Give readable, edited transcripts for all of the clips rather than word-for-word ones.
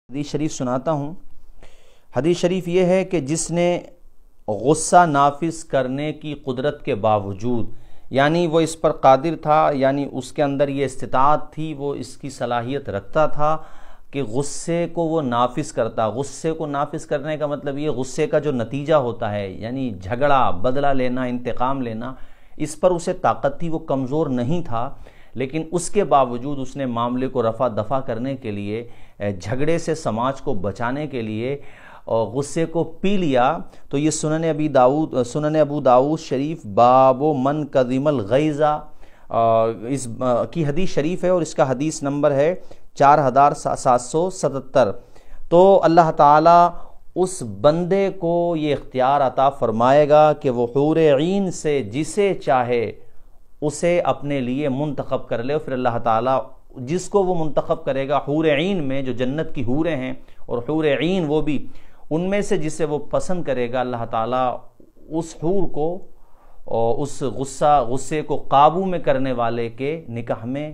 حدیث شریف سناتا ہوں۔ حدیث شریف یہ ہے کہ جس نے غصہ نافذ کرنے کی قدرت کے باوجود، یعنی وہ اس پر قادر تھا، یعنی اس کے اندر یہ استطاعت تھی، وہ اس کی صلاحیت رکھتا تھا کہ غصے کو وہ نافذ کرتا۔ غصے کو نافذ کرنے کا مطلب یہ غصے کا جو نتیجہ ہوتا ہے، یعنی جھگڑا، بدلہ لینا، انتقام لینا، اس پر اسے طاقت تھی، وہ کمزور نہیں تھا، لیکن اس کے باوجود اس نے معاملے کو رفع دفع کرنے کے لیے، جھگڑے سے سماج کو بچانے کے لیے غصے کو پی لیا۔ تو یہ سنن ابو داؤد شریف باب من کظم الغیظ اس کی حدیث شریف ہے، اور اس کا حدیث نمبر ہے 4777۔ تو اللہ تعالیٰ اس بندے کو یہ اختیار عطا فرمائے گا کہ وہ حور عین سے جسے چاہے اسے اپنے لیے منتخب کر لے، اور پھر اللہ تعالیٰ جس کو وہ منتخب کرے گا حور عین میں، جو جنت کی حوریں ہیں اور حور عین وہ بھی، ان میں سے جسے وہ پسند کرے گا، اللہ تعالیٰ اس حور کو اور اس غصے کو قابو میں کرنے والے کے نکاح میں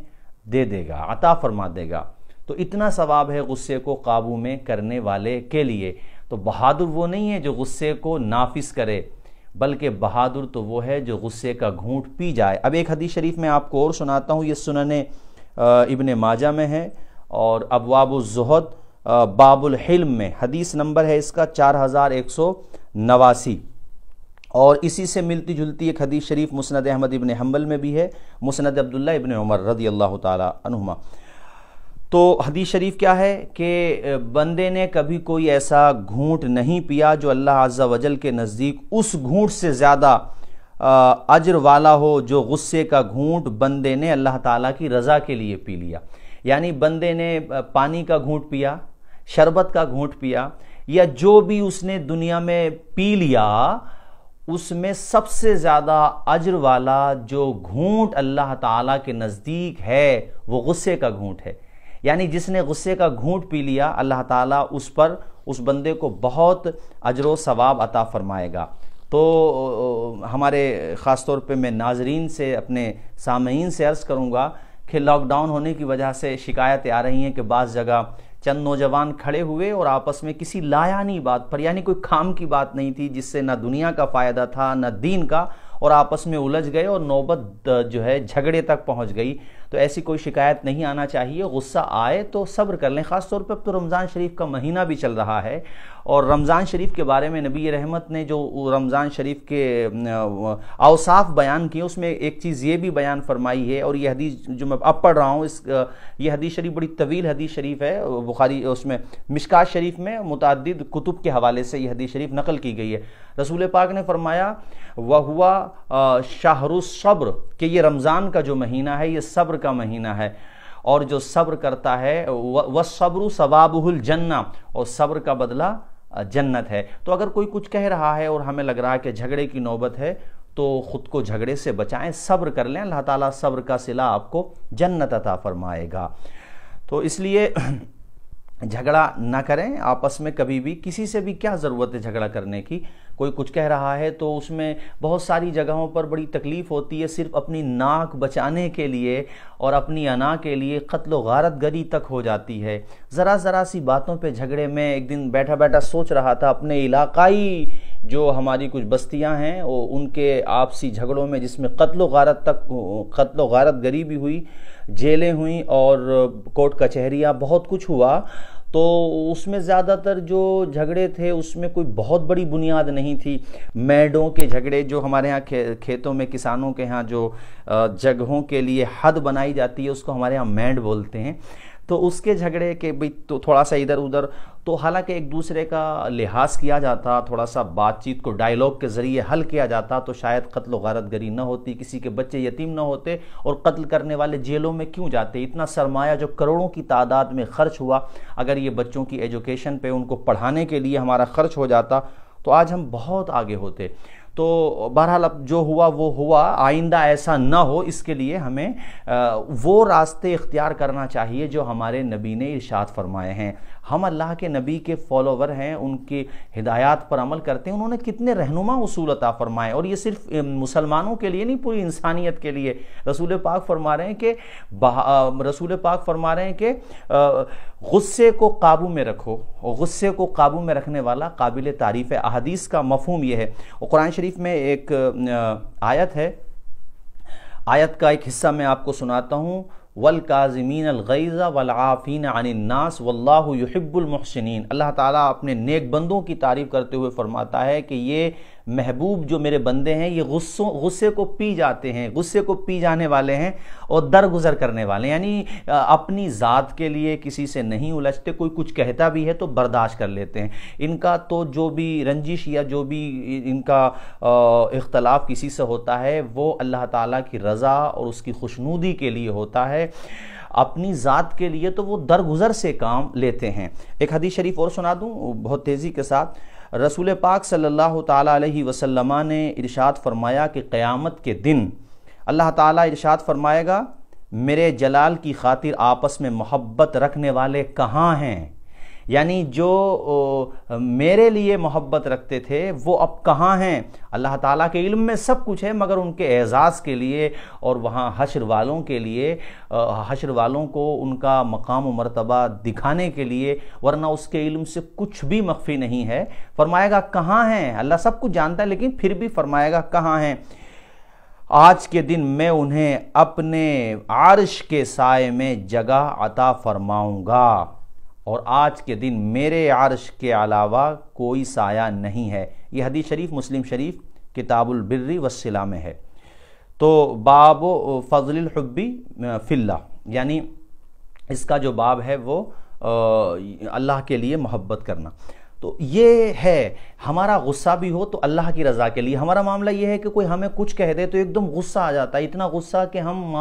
دے دے گا، عطا فرما دے گا۔ تو اتنا ثواب ہے غصے کو قابو میں کرنے والے کے لیے۔ تو بہادر وہ نہیں ہے جو غصے کو نافذ کرے، بلکہ بہادر تو وہ ہے جو غصے کا گھونٹ پی جائے۔ اب ایک حدیث شریف میں آپ کو اور سناتا ہوں، یہ سنن ابن ماجہ میں ہے اور ابواب الزہد باب الحلم میں، حدیث نمبر ہے اس کا 4189، اور اسی سے ملتی جلتی ایک حدیث شریف مسند احمد ابن حنبل میں بھی ہے، مسند عبداللہ ابن عمر رضی اللہ تعالی عنہما۔ تو حدیث شریف کیا ہے کہ بندے نے کبھی کوئی ایسا گھونٹ نہیں پیا جو اللہ عز و جل کے نزدیک اس گھونٹ سے زیادہ اجر والا ہو جو غصے کا گھونٹ بندے نے اللہ تعالیٰ کی رضا کے لیے پی لیا۔ یعنی بندے نے پانی کا گھونٹ پیا، شربت کا گھونٹ پیا، یا جو بھی اس نے دنیا میں پی لیا، اس میں سب سے زیادہ اجر والا جو گھونٹ اللہ تعالیٰ کے نزدیک ہے وہ غصے کا گھونٹ ہے۔ یعنی جس نے غصے کا گھونٹ پی لیا، اللہ تعالیٰ اس پر، اس بندے کو بہت اجر و ثواب عطا فرمائے گا۔ تو ہمارے خاص طور پہ میں ناظرین سے، اپنے سامعین سے عرض کروں گا کہ لاک ڈاؤن ہونے کی وجہ سے شکایتیں آ رہی ہیں کہ بعض جگہ چند نوجوان کھڑے ہوئے اور آپس میں کسی لایعنی بات پر، یعنی کوئی کام کی بات نہیں تھی جس سے نہ دنیا کا فائدہ تھا نہ دین کا، اور آپس میں الجھ گئے اور نوبت جو ہے جھگڑے تک پہنچ گئی۔ تو ایسی کوئی شکایت نہیں آنا چاہیے۔ غصہ آئے تو صبر کر لیں، خاص طور پہ اب تو رمضان شریف کا مہینہ بھی چل رہا ہے، اور رمضان شریف کے بارے میں نبی رحمت نے جو رمضان شریف کے اوصاف بیان کیے، اس میں ایک چیز یہ بھی بیان فرمائی ہے، اور یہ حدیث جو میں اب پڑھ رہا ہوں، یہ حدیث شریف بڑی طویل حدیث شریف ہے، بخاری اس میں مشکات شریف میں متعدد کتب کے حوالے سے یہ حدیث شریف نقل کی گئی ہے۔ رسول پاک نے فرمایا وَهُوَ شَهْرُ الصَّبْرِ، کہ یہ رمضان کا جو مہینہ ہے یہ صبر کا مہینہ ہے، اور جو صبر کرتا ہے وَالصَّبْرُ ثَوَابُهُ الْجَنَّةُ، اور صبر کا بدلہ جنت ہے۔ تو اگر کوئی کچھ کہہ رہا ہے اور ہمیں لگ رہا ہے کہ جھگڑے کی نوبت ہے، تو خود کو جھگڑے سے بچائیں، صبر کر لیں، اللہ تعالیٰ صبر کا صلہ آپ کو جنت عطا فرمائے گا۔ تو اس لیے جھگڑا نہ کریں آپس میں کبھی بھی، کسی سے بھی کیا ضرورت ہے جھگڑا کرنے کی؟ کوئی کچھ کہہ رہا ہے تو اس میں بہت ساری جگہوں پر بڑی تکلیف ہوتی ہے، صرف اپنی ناک بچانے کے لیے اور اپنی انا کے لیے قتل و غارت گری تک ہو جاتی ہے۔ ذرا سی باتوں پہ جھگڑے میں ایک دن بیٹھا سوچ رہا تھا، اپنے علاقائی جو ہماری کچھ بستیاں ہیں ان کے آپسی جھگڑوں میں، جس میں قتل و غارت گری بھی ہوئی، جیلیں ہوئیں اور کورٹ کچہریاں، بہت کچھ ہوا، تو اس میں زیادہ تر جو جھگڑے تھے اس میں کوئی بہت بڑی بنیاد نہیں تھی۔ میڈوں کے جھگڑے، جو ہمارے ہاں کھیتوں میں کسانوں کے ہاں جو جگہوں کے لیے حد بنائی جاتی ہے، اس کو ہمارے ہاں مینڈ بولتے ہیں، تو اس کے جھگڑے کے بھی تو تھوڑا سا ادھر ادھر، تو حالانکہ ایک دوسرے کا لحاظ کیا جاتا، تھوڑا سا بات چیت کو ڈائیلاگ کے ذریعے حل کیا جاتا، تو شاید قتل و غارت گری نہ ہوتی، کسی کے بچے یتیم نہ ہوتے، اور قتل کرنے والے جیلوں میں کیوں جاتے؟ اتنا سرمایہ جو کروڑوں کی تعداد میں خرچ ہوا، اگر یہ بچوں کی ایجوکیشن پہ، ان کو پڑھانے کے لیے ہمارا خرچ ہو جاتا، تو آج ہم بہت آگے ہوتے۔ تو بہرحال اب جو ہوا وہ ہوا، آئندہ ایسا نہ ہو، اس کے لیے ہمیں وہ راستے اختیار کرنا چاہیے جو ہمارے نبی نے ارشاد فرمائے ہیں۔ ہم اللہ کے نبی کے فالوور ہیں، ان کی ہدایات پر عمل کرتے ہیں، انہوں نے کتنے رہنما اصول عطا فرمائے، اور یہ صرف مسلمانوں کے لیے نہیں، پوری انسانیت کے لیے۔ رسول پاک فرما رہے ہیں کہ غصے کو قابو میں رکھو، اور غصے کو قابو میں رکھنے والا قابل تعریف ہے۔ احادیث کا مفہوم یہ ہے، اور قرآن شریف میں ایک آیت ہے، آیت کا ایک حصہ میں آپ کو سناتا ہوں، وَالْكَاظِمِينَ الْغَيْظَ وَالْعَافِينَ عَنِ النَّاسِ وَاللَّهُ يُحِبُّ الْمُحْسِنِينَ۔ اللہ تعالیٰ اپنے نیک بندوں کی تعریف کرتے ہوئے فرماتا ہے کہ یہ محبوب جو میرے بندے ہیں یہ غصے کو پی جاتے ہیں، غصے کو پی جانے والے ہیں اور درگزر کرنے والے ہیں، یعنی اپنی ذات کے لیے کسی سے نہیں الجھتے، کوئی کچھ کہتا بھی ہے تو برداشت کر لیتے ہیں۔ ان کا تو جو بھی رنجش یا جو بھی ان کا اختلاف کسی سے ہوتا ہے وہ اللہ تعالیٰ کی رضا اور اس کی خوشنودی کے لیے ہوتا ہے، اپنی ذات کے لیے تو وہ درگزر سے کام لیتے ہیں۔ ایک حدیث شریف اور سنا دوں بہت تیزی کے ساتھ۔ رسول پاک صلی اللہ تعالیٰ علیہ وسلم نے ارشاد فرمایا کہ قیامت کے دن اللہ تعالیٰ ارشاد فرمائے گا، میرے جلال کی خاطر آپس میں محبت رکھنے والے کہاں ہیں؟ یعنی جو میرے لیے محبت رکھتے تھے وہ اب کہاں ہیں؟ اللہ تعالیٰ کے علم میں سب کچھ ہے، مگر ان کے اعزاز کے لیے اور وہاں حشر والوں کے لیے، حشر والوں کو ان کا مقام و مرتبہ دکھانے کے لیے، ورنہ اس کے علم سے کچھ بھی مخفی نہیں ہے۔ فرمائے گا کہاں ہیں؟ اللہ سب کچھ جانتا ہے لیکن پھر بھی فرمائے گا کہاں ہیں؟ آج کے دن میں انہیں اپنے عرش کے سائے میں جگہ عطا فرماؤں گا، اور آج کے دن میرے عرش کے علاوہ کوئی سایہ نہیں ہے۔ یہ حدیث شریف مسلم شریف کتاب البر والصلہ میں ہے۔ تو باب فضل الحب فی اللہ، یعنی اس کا جو باب ہے وہ اللہ کے لیے محبت کرنا۔ تو یہ ہے، ہمارا غصہ بھی ہو تو اللہ کی رضا کے لیے۔ ہمارا معاملہ یہ ہے کہ کوئی ہمیں کچھ کہہ دے تو ایک دم غصہ آ جاتا ہے، اتنا غصہ کہ ہم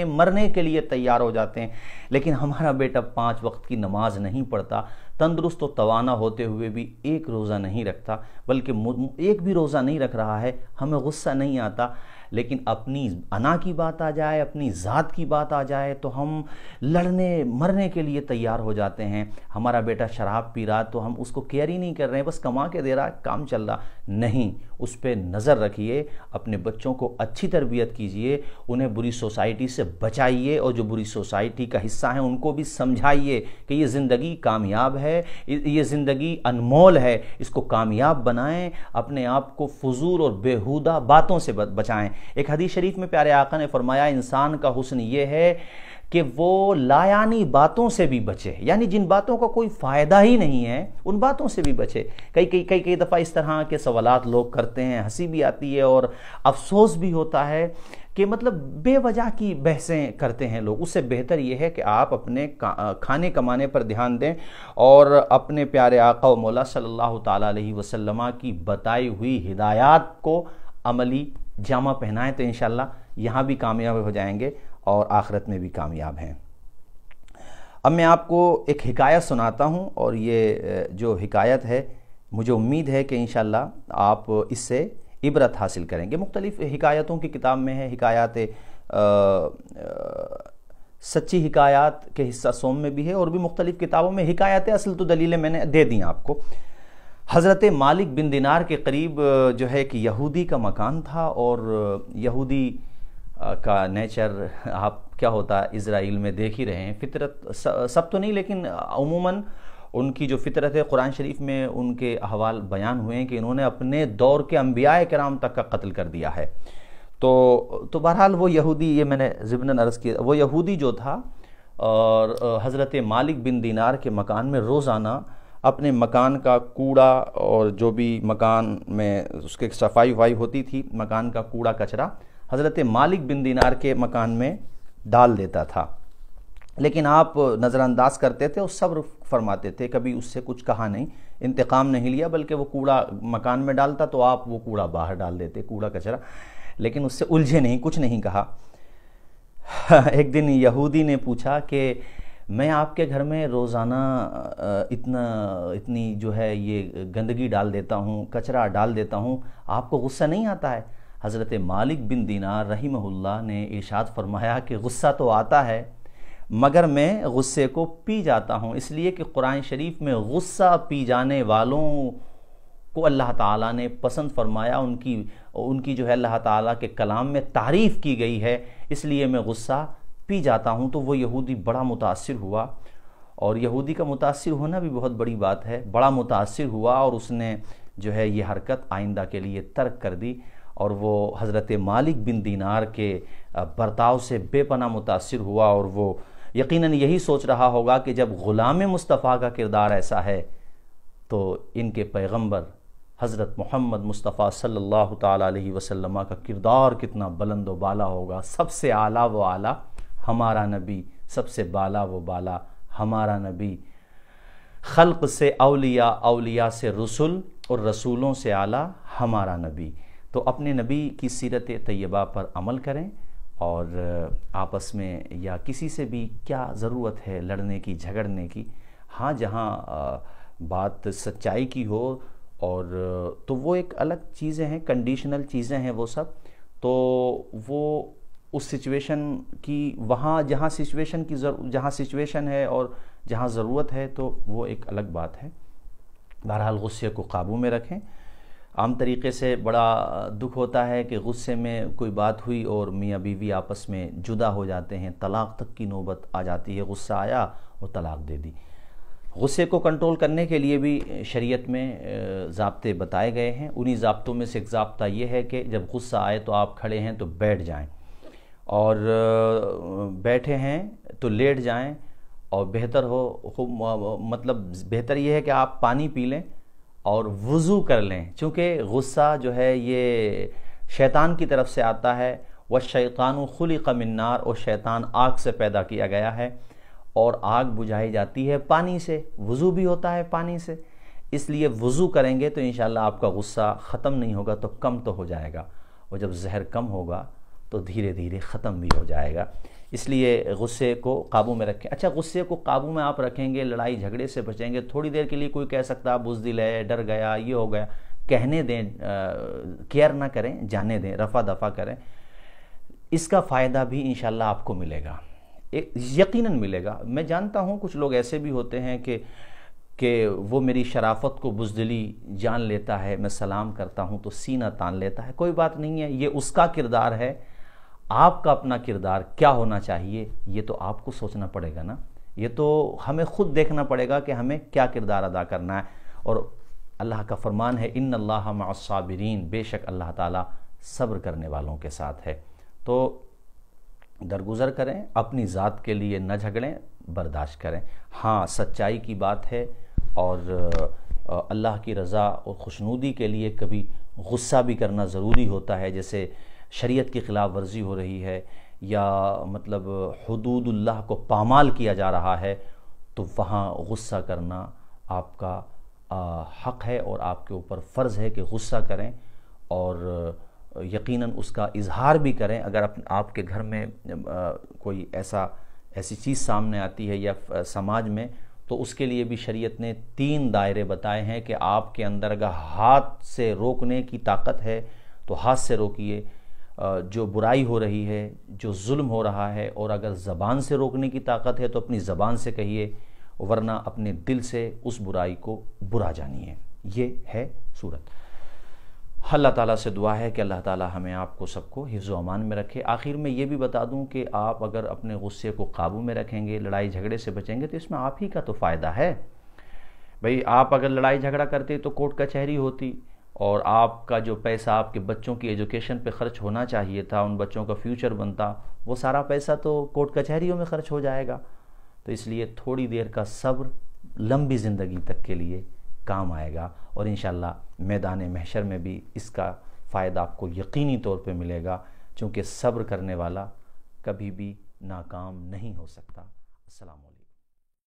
مرنے کے لیے تیار ہو جاتے ہیں، لیکن ہمارا بیٹا 5 وقت کی نماز نہیں پڑھتا، تندرست و توانا ہوتے ہوئے بھی ایک روزہ نہیں رکھتا، بلکہ ایک بھی روزہ نہیں رکھ رہا ہے، ہمیں غصہ نہیں آتا، لیکن اپنی انا کی بات آ جائے، اپنی ذات کی بات آ جائے تو ہم لڑنے مرنے کے لیے تیار ہو جاتے ہیں۔ ہمارا بیٹا شراب پی رہا تو ہم اس کو کیئر ہی نہیں کر رہے ہیں، بس کما کے دے رہا ہے، کام چل رہا نہیں۔ اس پہ نظر رکھیے، اپنے بچوں کو اچھی تربیت کیجیے، انہیں بری سوسائٹی سے بچائیے، اور جو بری سوسائٹی کا حصہ ہیں ان کو بھی سمجھائیے کہ یہ زندگی کامیاب ہے، یہ زندگی انمول ہے، اس کو کامیاب بنائیں، اپنے آپ کو فضول اور بیہودہ باتوں سے بچائیں۔ ایک حدیث شریف میں پیارے آقا نے فرمایا، انسان کا حسن یہ ہے کہ وہ لایانی باتوں سے بھی بچے، یعنی جن باتوں کا کوئی فائدہ ہی نہیں ہے ان باتوں سے بھی بچے۔ کئی دفعہ اس طرح کے سوالات لوگ کرتے ہیں، ہنسی بھی آتی ہے اور افسوس بھی ہوتا ہے کہ مطلب بے وجہ کی بحثیں کرتے ہیں لوگ۔ اس سے بہتر یہ ہے کہ آپ اپنے کھانے کمانے پر دھیان دیں اور اپنے پیارے آقا و مولا صلی اللہ تعالیٰ علیہ وسلم کی بتائی ہوئی ہدایات کو عملی جامہ پہنائیں، تو انشاءاللہ یہاں بھی کامیاب ہو جائیں گے اور آخرت میں بھی کامیاب ہیں۔ اب میں آپ کو ایک حکایت سناتا ہوں، اور یہ جو حکایت ہے مجھے امید ہے کہ انشاءاللہ آپ اس سے عبرت حاصل کریں گے۔ مختلف حکایتوں کی کتاب میں ہے، حکایات سچی حکایات کے حصہ سوم میں بھی ہے، اور بھی مختلف کتابوں میں حکایت اصل تو دلیلیں میں نے دے دیں آپ کو۔ حضرت مالک بن دینار کے قریب جو ہے کہ یہودی کا مکان تھا، اور یہودی کا نیچر آپ کیا ہوتا ہے اسرائیل میں دیکھ ہی رہے ہیں، فطرت سب تو نہیں لیکن عموماً ان کی جو فطرت ہے، قرآن شریف میں ان کے احوال بیان ہوئے ہیں کہ انہوں نے اپنے دور کے انبیاء کرام تک کا قتل کر دیا ہے۔ تو بہرحال وہ یہودی، یہ میں نے ضمناً عرض کیا، وہ یہودی جو تھا اور حضرت مالک بن دینار کے مکان میں روزانہ اپنے مکان کا کوڑا اور جو بھی مکان میں اس کے صفائی وفائی ہوتی تھی، مکان کا کوڑا کچرا حضرت مالک بن دینار کے مکان میں ڈال دیتا تھا، لیکن آپ نظر انداز کرتے تھے اور صبر فرماتے تھے، کبھی اس سے کچھ کہا نہیں، انتقام نہیں لیا، بلکہ وہ کوڑا مکان میں ڈالتا تو آپ وہ کوڑا باہر ڈال دیتے، کوڑا کچرا، لیکن اس سے الجھے نہیں، کچھ نہیں کہا۔ ایک دن یہودی نے پوچھا کہ میں آپ کے گھر میں روزانہ اتنی جو ہے یہ گندگی ڈال دیتا ہوں، کچرا ڈال دیتا ہوں، آپ کو غصہ نہیں آتا ہے؟ حضرت مالک بن دینار رحمہ اللہ نے ارشاد فرمایا کہ غصہ تو آتا ہے، مگر میں غصے کو پی جاتا ہوں، اس لیے کہ قرآن شریف میں غصہ پی جانے والوں کو اللہ تعالیٰ نے پسند فرمایا، ان کی جو ہے اللہ تعالیٰ کے کلام میں تعریف کی گئی ہے، اس لیے میں غصہ پی جاتا ہوں۔ تو وہ یہودی بڑا متاثر ہوا، اور یہودی کا متاثر ہونا بھی بہت بڑی بات ہے، بڑا متاثر ہوا، اور اس نے جو ہے یہ حرکت آئندہ کے لیے ترک کر دی، اور وہ حضرت مالک بن دینار کے برتاؤ سے بے پناہ متاثر ہوا، اور وہ یقیناً یہی سوچ رہا ہوگا کہ جب غلام مصطفیٰ کا کردار ایسا ہے تو ان کے پیغمبر حضرت محمد مصطفیٰ صلی اللہ تعالیٰ علیہ وسلم کا کردار کتنا بلند و بالا ہوگا۔ سب سے اعلیٰ و اعلیٰ ہمارا نبی، سب سے بالا و بالا ہمارا نبی، خلق سے اولیاء، اولیاء سے رسول، اور رسولوں سے اعلیٰ ہمارا نبی۔ تو اپنے نبی کی سیرت طیبہ پر عمل کریں، اور آپس میں یا کسی سے بھی کیا ضرورت ہے لڑنے کی، جھگڑنے کی؟ ہاں جہاں بات سچائی کی ہو، اور تو وہ ایک الگ چیزیں ہیں، کنڈیشنل چیزیں ہیں وہ سب، تو وہ اس سچویشن کی، وہاں جہاں سچویشن ہے اور جہاں ضرورت ہے تو وہ ایک الگ بات ہے۔ بہرحال غصے کو قابو میں رکھیں۔ عام طریقے سے بڑا دکھ ہوتا ہے کہ غصے میں کوئی بات ہوئی اور میاں بیوی آپس میں جدا ہو جاتے ہیں، طلاق تک کی نوبت آ جاتی ہے، غصہ آیا اور طلاق دے دی۔ غصے کو کنٹرول کرنے کے لیے بھی شریعت میں ضابطے بتائے گئے ہیں۔ انہی ضابطوں میں سے ایک ضابطہ یہ ہے کہ جب غصہ آئے تو آپ کھڑے ہیں تو بیٹھ جائیں، اور بیٹھے ہیں تو لیٹ جائیں، اور بہتر مطلب بہتر یہ ہے کہ آپ پانی پی لیں اور وضو کر لیں، چونکہ غصہ جو ہے یہ شیطان کی طرف سے آتا ہے، وَالشَّيْطَانُ خُلِقَ مِن نَّارٍ، اور شیطان آگ سے پیدا کیا گیا ہے، اور آگ بجھائی جاتی ہے پانی سے، وضو بھی ہوتا ہے پانی سے، اس لیے وضو کریں گے تو انشاءاللہ آپ کا غصہ ختم نہیں ہوگا تو کم تو ہو جائے گا، اور جب زہر کم ہوگا تو دھیرے دھیرے ختم بھی ہو جائے گا۔ اس لیے غصے کو قابو میں رکھیں۔ اچھا، غصے کو قابو میں آپ رکھیں گے، لڑائی جھگڑے سے بچیں گے، تھوڑی دیر کے لیے کوئی کہہ سکتا بزدل ہے، ڈر گیا، یہ ہو گیا، کہنے دیں، کیئر نہ کریں، جانے دیں، رفع دفع کریں، اس کا فائدہ بھی انشاءاللہ آپ کو ملے گا، یقیناً ملے گا۔ میں جانتا ہوں کچھ لوگ ایسے بھی ہوتے ہیں کہ وہ میری شرافت کو بزدلی جان لیتا ہے، میں سلام کرتا ہوں تو سینہ تان لیتا ہے، کوئی بات نہیں ہے، یہ اس کا کردار ہے، آپ کا اپنا کردار کیا ہونا چاہیے یہ تو آپ کو سوچنا پڑے گا نا، یہ تو ہمیں خود دیکھنا پڑے گا کہ ہمیں کیا کردار ادا کرنا ہے۔ اور اللہ کا فرمان ہے ان اللہ مع الصابرین، بے شک اللہ تعالیٰ صبر کرنے والوں کے ساتھ ہے۔ تو درگزر کریں، اپنی ذات کے لیے نہ جھگڑیں، برداشت کریں۔ ہاں سچائی کی بات ہے، اور اللہ کی رضا اور خوشنودی کے لیے کبھی غصہ بھی کرنا ضروری ہوتا ہے، جیسے شریعت کی خلاف ورزی ہو رہی ہے، یا مطلب حدود اللہ کو پامال کیا جا رہا ہے، تو وہاں غصہ کرنا آپ کا حق ہے، اور آپ کے اوپر فرض ہے کہ غصہ کریں، اور یقیناً اس کا اظہار بھی کریں۔ اگر آپ کے گھر میں کوئی ایسی چیز سامنے آتی ہے یا سماج میں، تو اس کے لیے بھی شریعت نے 3 دائرے بتائے ہیں کہ آپ کے اندر اگر ہاتھ سے روکنے کی طاقت ہے تو ہاتھ سے روکیے، جو برائی ہو رہی ہے، جو ظلم ہو رہا ہے، اور اگر زبان سے روکنے کی طاقت ہے تو اپنی زبان سے کہیے، ورنہ اپنے دل سے اس برائی کو برا جانیے۔ یہ ہے صورت۔ اللہ تعالیٰ سے دعا ہے کہ اللہ تعالیٰ ہمیں آپ کو سب کو حفظ و امان میں رکھے۔ آخر میں یہ بھی بتا دوں کہ آپ اگر اپنے غصے کو قابو میں رکھیں گے، لڑائی جھگڑے سے بچیں گے، تو اس میں آپ ہی کا تو فائدہ ہے۔ بھئی آپ اگر لڑائی جھگڑا کرتے تو کورٹ کچہری ہوتی، اور آپ کا جو پیسہ آپ کے بچوں کی ایجوکیشن پہ خرچ ہونا چاہیے تھا، ان بچوں کا فیوچر بنتا، وہ سارا پیسہ تو کورٹ کچہریوں میں خرچ ہو جائے گا۔ تو اس لیے تھوڑی دیر کا صبر لمبی زندگی تک کے لیے کام آئے گا، اور انشاءاللہ میدان محشر میں بھی اس کا فائدہ آپ کو یقینی طور پہ ملے گا، چونکہ صبر کرنے والا کبھی بھی ناکام نہیں ہو سکتا۔ السلام علیکم۔